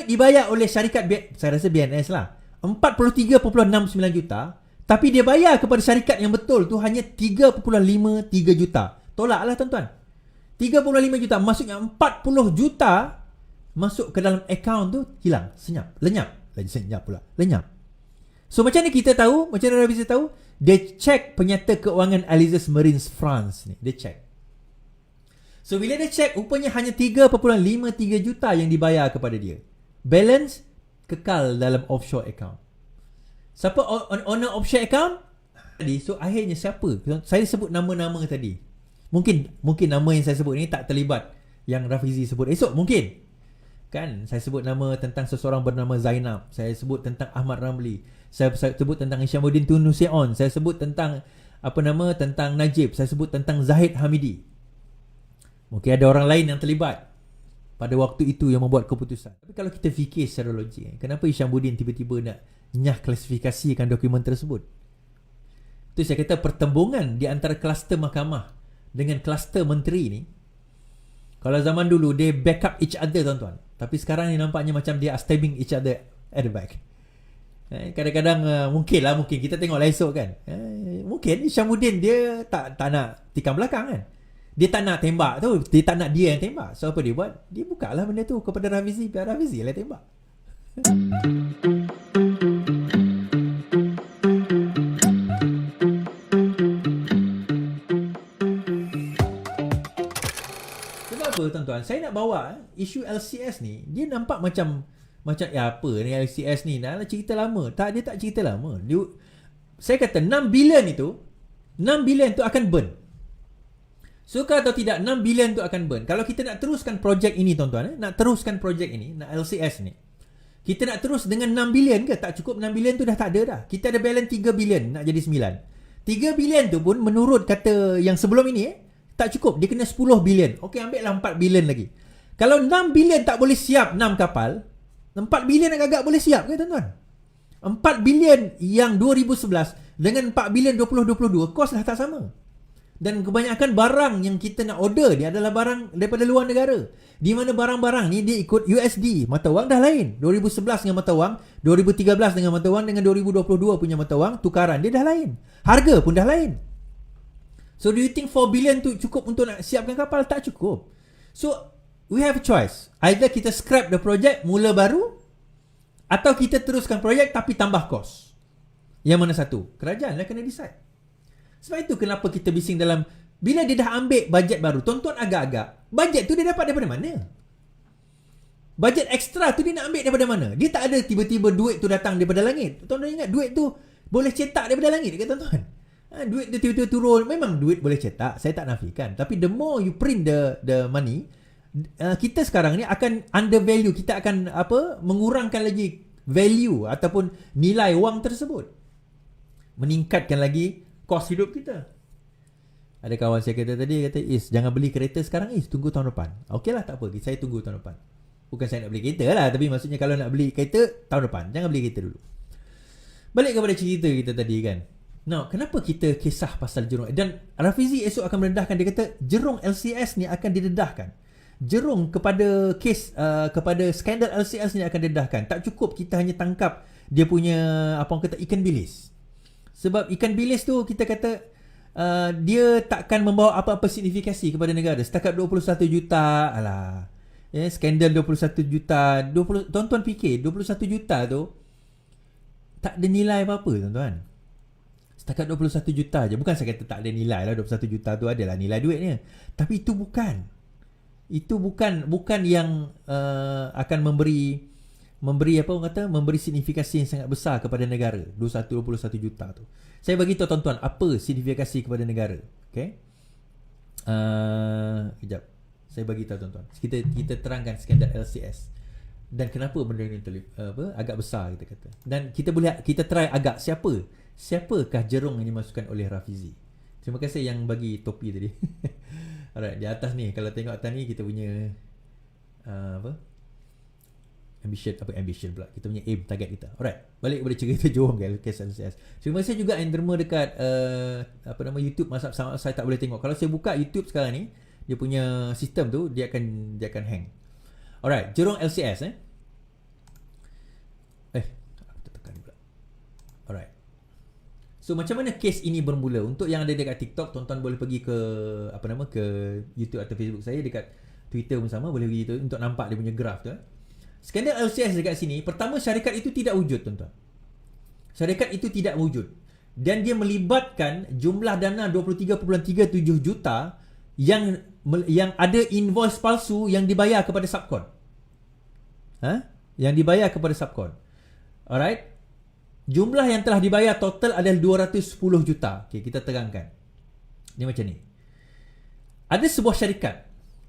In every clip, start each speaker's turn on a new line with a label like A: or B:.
A: dibayar oleh syarikat, saya rasa BNS lah, 43.69 juta, tapi dia bayar kepada syarikat yang betul tu hanya 3.53 juta. Tolaklah tuan-tuan. 3.5 juta, maksudnya 40 juta masuk ke dalam akaun tu hilang, lenyap. So macam ni kita tahu, macam mana Rafizi tahu? Dia check penyata keuangan Allianz Marine France ni, dia check. So bila dia check, rupanya hanya 3.53 juta yang dibayar kepada dia. Balance kekal dalam offshore account. Siapa owner offshore account? Tadi, so akhirnya siapa? Saya sebut nama-nama tadi. Mungkin nama yang saya sebut ni tak terlibat yang Rafizi sebut esok, mungkin. Kan saya sebut nama tentang seseorang bernama Zainab, saya sebut tentang Ahmad Ramli, saya sebut tentang Isyamuddin Tun Nusai'on, saya sebut tentang tentang Najib, saya sebut tentang Zahid Hamidi. Mungkin ada orang lain yang terlibat pada waktu itu yang membuat keputusan. Tapi kalau kita fikir secara logik, kenapa Isyamuddin tiba-tiba nak nyah klasifikasikan dokumen tersebut? Itu saya kata pertembungan di antara kluster mahkamah dengan kluster menteri ni. Kalau zaman dulu dia backup each other tuan-tuan, tapi sekarang ni nampaknya macam dia stabbing each other at the back. Kadang-kadang mungkin kita tengoklah esok kan, mungkin Isyamuddin dia tak nak tikam belakang kan, dia tak nak tembak tu, dia tak nak dia yang tembak. So apa dia buat? Dia buka lah benda tu kepada Rafizi, biar Rafizi lah tembak. Tuan-tuan, saya nak bawa isu LCS ni, dia nampak macam apa ni LCS ni, nak cerita lama. Dia tak cerita lama. Saya kata 6 bilion tu akan burn. Suka atau tidak, 6 bilion tu akan burn. Kalau kita nak teruskan projek ini tuan-tuan, nak LCS ni, kita nak terus dengan 6 bilion ke? Tak cukup 6 bilion tu dah tak ada dah. Kita ada balance 3 bilion nak jadi 9. 3 bilion tu pun menurut kata yang sebelum ini tak cukup, dia kena 10 bilion. Okey, ambil lah 4 bilion lagi. Kalau 6 bilion tak boleh siap 6 kapal, 4 bilion agak-agak boleh siap ke tuan-tuan? 4 bilion yang 2011 dengan 4 bilion 2022, kos dah tak sama. Dan kebanyakan barang yang kita nak order ni adalah barang daripada luar negara. Di mana barang-barang ni dia ikut USD, mata wang dah lain. 2011 dengan mata wang, 2013 dengan mata wang, dengan 2022 punya mata wang, tukaran dia dah lain. Harga pun dah lain. So do you think 4 billion tu cukup untuk nak siapkan kapal? Tak cukup. So we have a choice. Either kita scrap the project, mula baru, atau kita teruskan projek tapi tambah kos. Yang mana satu? Kerajaan lah kena decide. Sebab itu kenapa kita bising dalam, bila dia dah ambil bajet baru, tuan-tuan agak-agak, bajet tu dia dapat daripada mana? Bajet ekstra tu dia nak ambil daripada mana? Dia tak ada tiba-tiba duit tu datang daripada langit. Tuan-tuan ingat duit tu boleh cetak daripada langit ke tuan-tuan? Duit dia tiba-tiba turun. Memang duit boleh cetak, saya tak nafikan. Tapi the more you print the money, kita sekarang ni akan undervalue, kita akan mengurangkan lagi value ataupun nilai wang tersebut, meningkatkan lagi kos hidup kita. Ada kawan saya kata tadi, jangan beli kereta sekarang, tunggu tahun depan. Okey lah, tak apa, saya tunggu tahun depan. Bukan saya nak beli kereta lah, tapi maksudnya kalau nak beli kereta tahun depan, jangan beli kereta dulu. Balik kepada cerita kita tadi kan. Now, kenapa kita kisah pasal Jurong? Dan Rafizi esok akan mendedahkan, dia kata Jurong LCS ni akan didedahkan. Jurong kepada kes kepada skandal LCS ni akan didedahkan. Tak cukup kita hanya tangkap dia punya ikan bilis. Sebab ikan bilis tu kita kata dia takkan membawa apa-apa signifikasi kepada negara. Setakat 21 juta, alah. Skandal 21 juta. Tuan-tuan fikir 21 juta tu tak ada nilai apa-apa tuan-tuan. Setakat 21 juta je. Bukan saya kata tak ada nilai lah, 21 juta tu adalah nilai duitnya. Tapi itu bukan. Itu bukan yang akan memberi signifikasi yang sangat besar kepada negara. 21 juta tu. Saya bagi tahu tuan-tuan apa signifikasi kepada negara. Okey. Kejap. Saya bagi tahu tuan-tuan. Kita terangkan skandal LCS. Dan kenapa benda ni agak besar kita kata. Dan kita try agak siapakah Jurong yang dimasukkan oleh Rafizi. Terima kasih yang bagi topi tadi. Alright, di atas ni, kalau tengok atas ni kita punya ambition pula. Kita punya aim, target kita. Alright, balik kepada cerita Jurong kes LCS. Terima kasih juga yang derma dekat YouTube. Masa saya tak boleh tengok. Kalau saya buka YouTube sekarang ni, dia punya sistem tu dia akan hang. Alright, Jurong LCS So macam mana kes ini bermula? Untuk yang ada dekat TikTok, tuan-tuan boleh pergi ke ke YouTube atau Facebook saya, dekat Twitter pun sama, boleh pergi tu untuk nampak dia punya graf tu. Skandal LCS dekat sini, pertama syarikat itu tidak wujud, tuan-tuan. Syarikat itu tidak wujud. Dan dia melibatkan jumlah dana 23.37 juta yang ada invoice palsu yang dibayar kepada subkon. Yang dibayar kepada subkon. Alright. Jumlah yang telah dibayar total adalah 210 juta. Okay, kita terangkan. Ni macam ni. Ada sebuah syarikat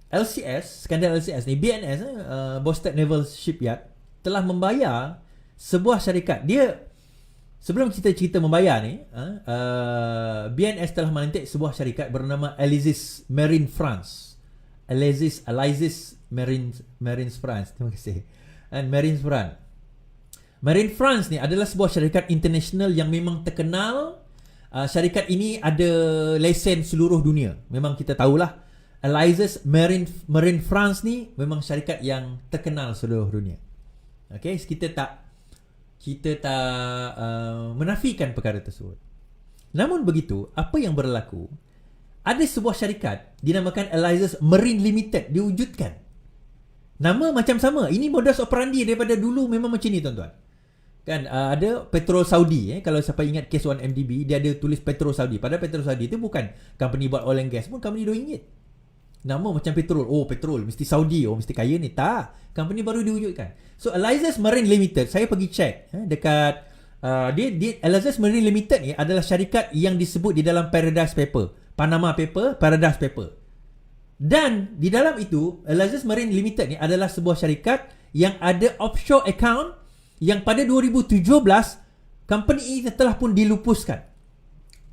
A: LCS, skandal LCS ni, BNS, Boston Naval Shipyard, telah membayar sebuah syarikat. Dia, sebelum kita cerita membayar ni, BNS telah melantik sebuah syarikat bernama Alizis Marine France. Alizis Marine France. Terima kasih. And Marine France. Marine France ni adalah sebuah syarikat international yang memang terkenal. Syarikat ini ada lesen seluruh dunia. Memang kita tahulah, Alizis Marine France ni memang syarikat yang terkenal seluruh dunia. Okay, kita tak menafikan perkara tersebut. Namun begitu, apa yang berlaku? Ada sebuah syarikat dinamakan Alizis Marine Limited diwujudkan. Nama macam sama. Ini modus operandi daripada dulu memang macam ni, tuan-tuan. Kan ada Petrol Saudi, kalau siapa ingat kes 1MDB, dia ada tulis Petrol Saudi. Padahal Petrol Saudi itu bukan company buat oil and gas pun, company RM2. Nama macam petrol. Oh, petrol mesti Saudi, oh mesti kaya ni. Tak, company baru diwujudkan. So Alizis Marine Limited, saya pergi check dekat Alizis Marine Limited ni adalah syarikat yang disebut di dalam Paradise Paper, Panama Paper, Paradise Paper. Dan di dalam itu, Alizis Marine Limited ni adalah sebuah syarikat yang ada offshore account yang pada 2017 company ini telah pun dilupuskan.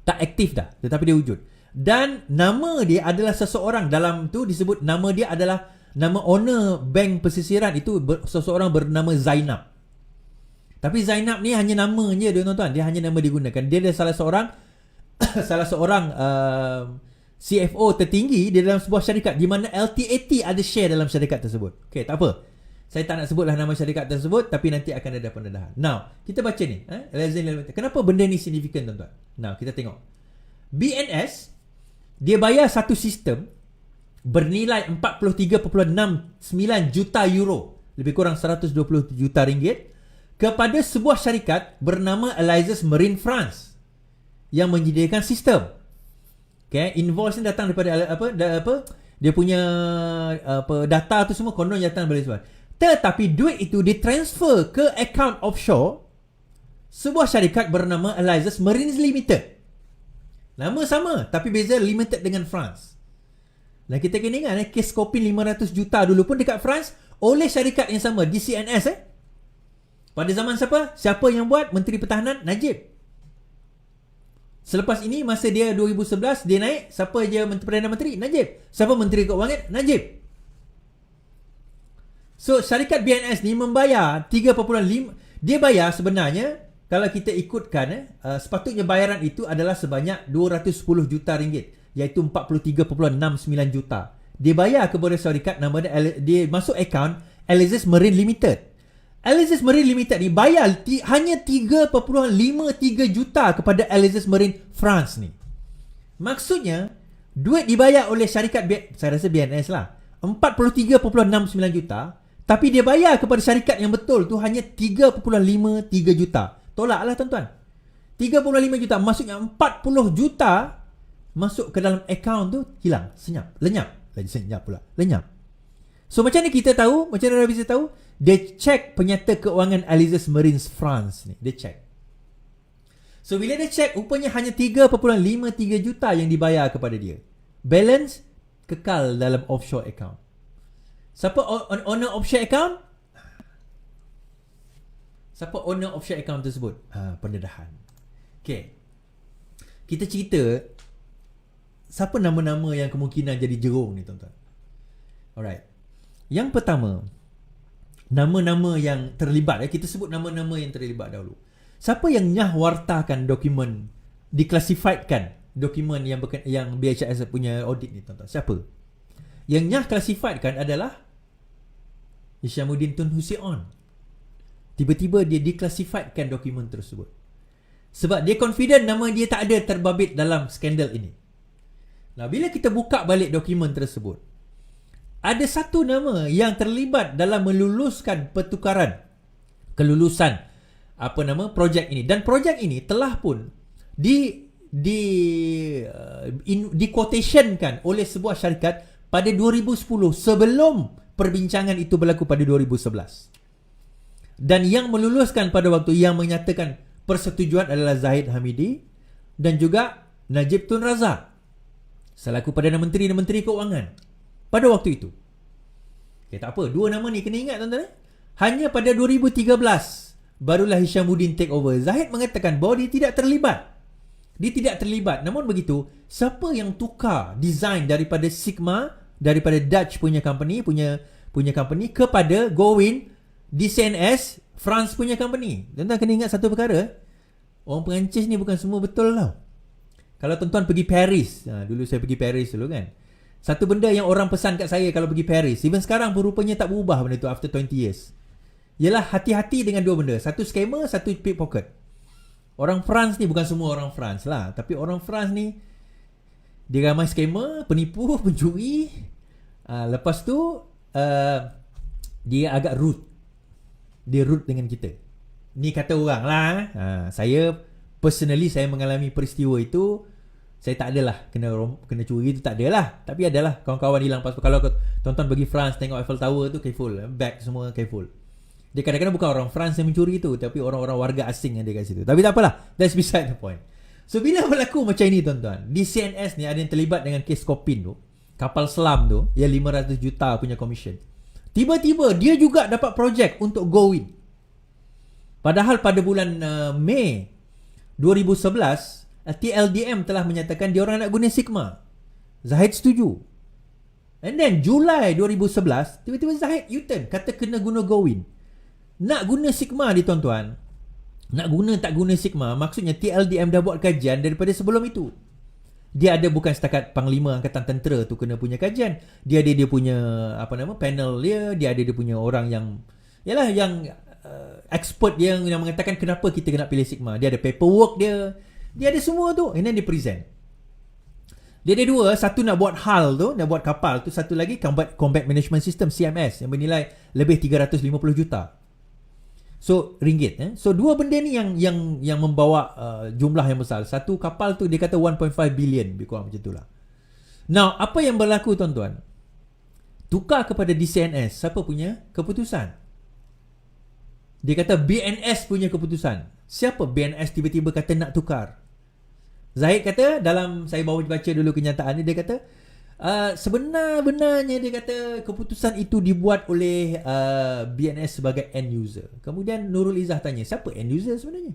A: Tak aktif dah, tetapi dia wujud. Dan nama dia adalah seseorang, dalam tu disebut nama dia adalah nama owner bank pesisiran itu seseorang bernama Zainab. Tapi Zainab ni hanya namanya dia, tuan-tuan. Dia hanya nama digunakan. Dia adalah salah seorang CFO tertinggi di dalam sebuah syarikat di mana LTAT ada share dalam syarikat tersebut. Okay, tak apa. Saya tak nak sebutlah nama syarikat tersebut, tapi nanti akan ada pendedahan. Now, kita baca ni. Kenapa benda ni signifikan, tuan-tuan? Now, kita tengok. BNS, dia bayar satu sistem bernilai 43.69 juta euro, lebih kurang 120 juta ringgit, kepada sebuah syarikat bernama Alizis Marine France yang menyediakan sistem. Okay, invoice ni datang daripada dia punya data tu semua konon datang dari luar. Tetapi duit itu ditransfer ke account offshore sebuah syarikat bernama Alizis Marine Limited. Nama sama, tapi beza limited dengan France. Dan kita kena ingat, kes Kopin 500 juta dulu pun dekat France oleh syarikat yang sama, DCNS. Pada zaman siapa? Siapa yang buat? Menteri Pertahanan Najib. Selepas ini, masa dia 2011, dia naik. Siapa je Perdana Menteri? Najib. Siapa Menteri Keuangan? Najib. So, syarikat BNS ni membayar 3.5. Dia bayar sebenarnya, kalau kita ikutkan, sepatutnya bayaran itu adalah sebanyak 210 juta ringgit, iaitu 43.69 juta. Dia bayar kepada syarikat nama dia masuk akaun Alizis Marine Limited. Alizis Marine Limited ni bayar hanya 3.53 juta kepada Alizis Marine France ni. Maksudnya, duit dibayar oleh syarikat, saya rasa BNS lah, 43.69 juta. Tapi dia bayar kepada syarikat yang betul tu hanya 3.53 juta. Tolaklah, tuan-tuan. 3.5 juta, maksudnya 40 juta masuk ke dalam akaun tu, hilang, lenyap. So macam ni kita tahu, macam mana bisa tahu? Dia check penyata keuangan Alizis Marine France ni. Dia check. So bila dia check, rupanya hanya 3.53 juta yang dibayar kepada dia. Balance kekal dalam offshore account. Siapa owner offshore account? Siapa owner offshore account tersebut? Pendedahan. Okay, kita cerita siapa nama-nama yang kemungkinan jadi jerung ni, tuan-tuan. Alright. Yang pertama, nama-nama yang terlibat. Kita sebut nama-nama yang terlibat dahulu. Siapa yang nyah wartakan dokumen, diklasifikkan dokumen yang BHS punya audit ni, tuan-tuan? Siapa? Yang nyah klasifikkan adalah Hishamuddin Tun Hussein. Tiba-tiba dia diklasifikkan dokumen tersebut. Sebab dia confident nama dia tak ada terbabit dalam skandal ini. Nah, bila kita buka balik dokumen tersebut, ada satu nama yang terlibat dalam meluluskan kelulusan projek ini, dan projek ini telah pun di quotationkan oleh sebuah syarikat pada 2010 sebelum perbincangan itu berlaku pada 2011. Dan yang meluluskan pada waktu yang menyatakan persetujuan adalah Zahid Hamidi dan juga Najib Tun Razak selaku Perdana Menteri dan Menteri Keuangan pada waktu itu. Okay, tak apa, dua nama ni kena ingat tuan-tuan. Hanya pada 2013 barulah Hishamuddin take over. Zahid mengatakan bahawa dia tidak terlibat. Namun begitu, siapa yang tukar design daripada Sigma, daripada Dutch punya company kepada Gowin di CNS France punya company? Tuan-tuan kena ingat satu perkara. Orang Perancis ni bukan semua betul tau. Kalau tuan-tuan pergi Paris, dulu saya pergi Paris dulu kan, satu benda yang orang pesan kat saya kalau pergi Paris, even sekarang pun rupanya tak berubah benda tu after 20 years, ialah hati-hati dengan dua benda. Satu scammer, satu pickpocket. Orang France ni bukan semua orang France lah, tapi orang France ni dia ramai scammer, penipu, pencuri. Lepas tu dia agak rude. Dia rude dengan kita. Ni kata orang lah. Saya personally saya mengalami peristiwa itu. Saya tak adalah kena curi tu, tak adalah. Tapi adalah kawan-kawan hilang pasport. Kalau tonton pergi France tengok Eiffel Tower tu, careful, bag semua careful. Dia kadang-kadang bukan orang France yang mencuri tu, tapi orang-orang warga asing yang ada kat situ. Tapi tak apalah, that's beside the point. So bila berlaku macam ini tuan-tuan, di CNS ni ada yang terlibat dengan kes Kopin tu, kapal selam tu, yang 500 juta punya commission. Tiba-tiba dia juga dapat projek untuk Gowin. Padahal pada bulan Mei 2011, TLDM telah menyatakan dia orang nak guna Sigma. Zahid setuju. And then Julai 2011, tiba-tiba Zahid U-turn, kata kena guna Gowin. Nak guna Sigma ni tuan-tuan, nak guna tak guna Sigma, maksudnya TLDM dah buat kajian daripada sebelum itu. Dia ada bukan setakat Panglima Angkatan Tentera tu kena punya kajian. Dia ada dia punya panel dia ada dia punya orang yang expert yang mengatakan kenapa kita kena pilih Sigma. Dia ada paperwork dia ada semua tu, and then dia present. Dia ada dua, satu nak buat HAL tu, nak buat kapal tu, satu lagi Combat Management System CMS yang bernilai lebih 350 juta. So ringgit. So dua benda ni yang membawa jumlah yang besar. Satu kapal tu dia kata 1.5 billion, lebih kurang macam itulah. Now, apa yang berlaku tuan-tuan? Tukar kepada DCNS, siapa punya keputusan? Dia kata BNS punya keputusan. Siapa BNS tiba-tiba kata nak tukar? Zahid kata, dalam saya bawa baca dulu kenyataan ni, dia kata sebenarnya dia kata keputusan itu dibuat oleh BNS sebagai end user. Kemudian Nurul Izzah tanya, siapa end user sebenarnya?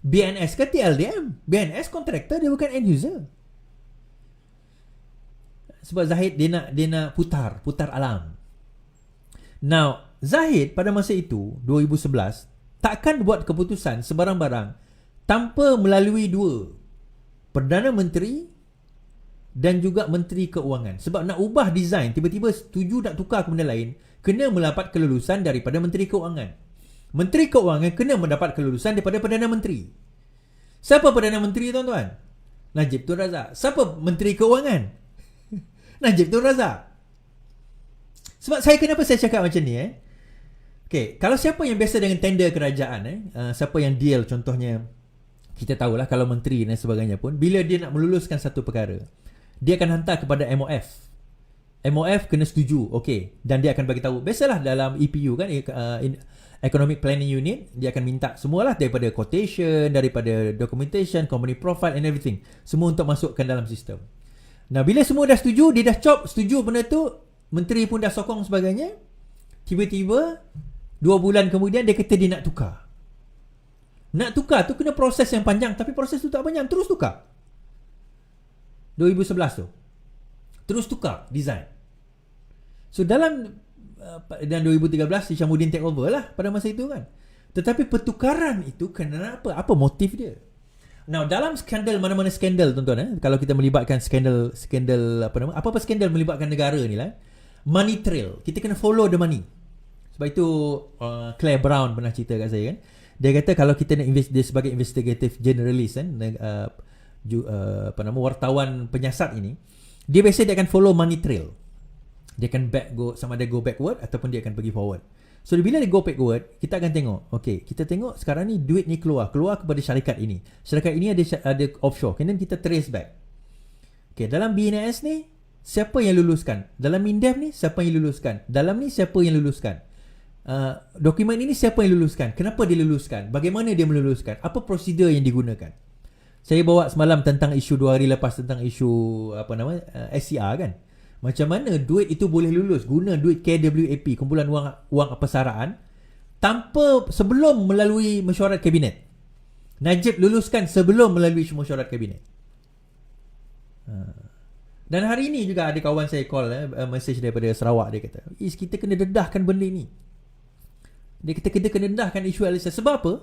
A: BNS ke TLDM? BNS kontraktor, dia bukan end user. Sebab Zahid dia nak putar alam. Now, Zahid pada masa itu 2011 takkan buat keputusan sebarang-barang tanpa melalui dua, Perdana Menteri dan juga Menteri Keuangan. Sebab nak ubah design, tiba-tiba setuju nak tukar ke benda lain, kena mendapat kelulusan daripada Menteri Keuangan. Menteri Keuangan kena mendapat kelulusan daripada Perdana Menteri. Siapa Perdana Menteri tuan-tuan? Najib Tun Razak. Siapa Menteri Keuangan? Najib Tun Razak. Sebab kenapa saya cakap macam ni Okay, kalau siapa yang biasa dengan tender kerajaan siapa yang deal, contohnya kita tahulah kalau menteri dan sebagainya pun, bila dia nak meluluskan satu perkara, dia akan hantar kepada MOF. MOF kena setuju, okey, dan dia akan bagi tahu. Biasalah dalam EPU kan, Economic Planning Unit, dia akan minta semualah daripada quotation, daripada documentation, company profile and everything, semua untuk masukkan dalam sistem. Nah, bila semua dah setuju, dia dah setuju benda tu, menteri pun dah sokong sebagainya, tiba-tiba 2 bulan kemudian dia kata dia nak tukar. Nak tukar tu kena proses yang panjang, tapi proses tu tak panjang, terus tukar. 2011 tu terus tukar design. So dalam 2013 Hishamuddin take over lah pada masa itu kan. Tetapi pertukaran itu kenapa? Apa motif dia? Now, dalam skandal, mana-mana skandal tuan-tuan, kalau kita melibatkan skandal apa skandal melibatkan negara ni lah, money trail, kita kena follow the money. Sebab itu Claire Brown pernah cerita kat saya kan, Dia kata kalau kita nak dia sebagai investigative journalist kan, wartawan penyiasat ini, dia biasa dia akan follow money trail. Dia akan sama ada go backward ataupun dia akan pergi forward. So bila dia go backward, kita akan tengok, okay, kita tengok sekarang ni duit ni keluar kepada syarikat ini. Syarikat ini ada offshore. Kemudian kita trace back. Okay, dalam BNS ni siapa yang luluskan? Dalam MINDEF ni siapa yang luluskan? Dalam ni siapa yang luluskan? Dokumen ini siapa yang luluskan? Kenapa dia luluskan? Bagaimana dia meluluskan? Apa prosedur yang digunakan? Saya bawa semalam tentang isu 2 hari lepas tentang isu SCR kan. Macam mana duit itu boleh lulus guna duit KWAP, kumpulan wang persaraan, tanpa sebelum melalui mesyuarat kabinet. Najib luluskan sebelum melalui mesyuarat kabinet. Dan hari ini juga ada kawan saya call message daripada Sarawak, dia kata, kita kena dedahkan benda ni. Dia kata kita kena dedahkan isu LSS. Sebab apa?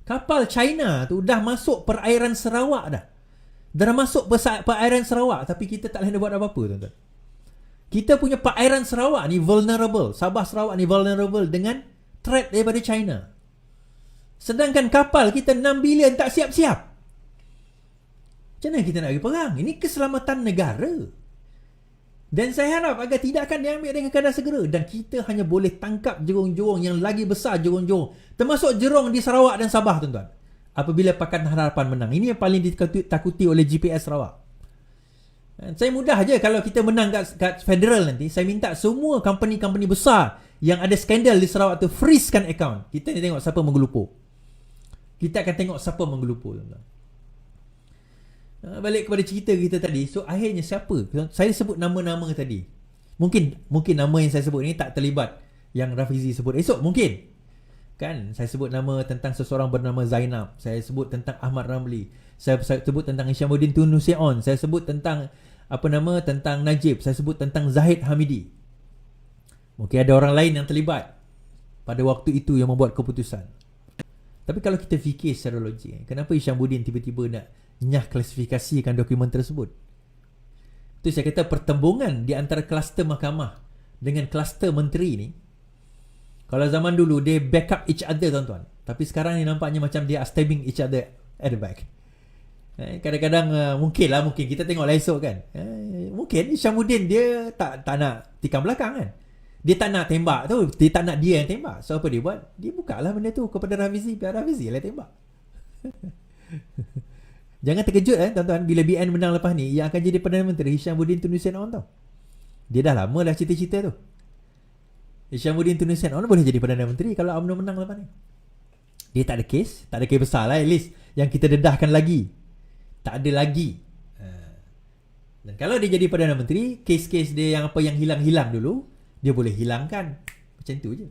A: Kapal China tu dah masuk perairan Sarawak dah. Dah masuk perairan Sarawak, tapi kita tak boleh buat apa-apa, tuan-tuan. Kita punya perairan Sarawak ni vulnerable. Sabah Sarawak ni vulnerable dengan threat daripada China. Sedangkan kapal kita 6 bilion tak siap-siap. Macam mana kita nak pergi perang? Ini keselamatan negara. Dan saya harap agar tindakan diambil dengan kadar segera. Dan kita hanya boleh tangkap jerung-jerung yang lagi besar, jerung-jerung. Termasuk jerung di Sarawak dan Sabah, tuan-tuan. Apabila Pakatan Harapan menang. Ini yang paling ditakuti oleh GPS Sarawak. Saya mudah je kalau kita menang kat federal nanti, saya minta semua company-company besar yang ada skandal di Sarawak tu freezekan account. Kita ni tengok siapa menggelupur. Kita akan tengok siapa menggelupur, tuan-tuan. Balik kepada cerita kita tadi. So akhirnya siapa? Saya sebut nama-nama tadi. Mungkin nama yang saya sebut ni tak terlibat yang Rafizi sebut esok, mungkin. Kan saya sebut nama tentang seseorang bernama Zainab. Saya sebut tentang Ahmad Ramli. Saya sebut tentang Isyamuddin Tun Nusaion. Saya sebut tentang tentang Najib. Saya sebut tentang Zahid Hamidi. Mungkin ada orang lain yang terlibat pada waktu itu yang membuat keputusan. Tapi kalau kita fikir secara logik, kenapa Isyamuddin tiba-tiba nak nyah klasifikasikan dokumen tersebut? Itu saya kata pertembungan di antara kluster mahkamah dengan kluster menteri ni. Kalau zaman dulu dia backup each other, tuan-tuan. Tapi sekarang ni nampaknya macam dia stabbing each other at the back. Kadang-kadang mungkin kita tengoklah esok kan. Mungkin Isyamuddin dia tak nak tikam belakang kan. Dia tak nak tembak tu. Dia tak nak dia yang tembak. So apa dia buat? Dia buka lah benda tu kepada Rafizi. Biar Rafizi lah tembak. Jangan terkejut tuan-tuan. Bila BN menang lepas ni, yang akan jadi Perdana Menteri Isyamuddin Tun Nusaion tau. Dia dah lama dah cita-cita tu. Isyamuddin Tun Nusaion boleh jadi Perdana Menteri kalau UMNO menang lepas ni. Dia tak ada kes. Tak ada kes besar lah at least. Yang kita dedahkan lagi. Tak ada lagi. Dan kalau dia jadi Perdana Menteri, kes-kes dia yang hilang-hilang dulu, dia boleh hilangkan. Macam tu je.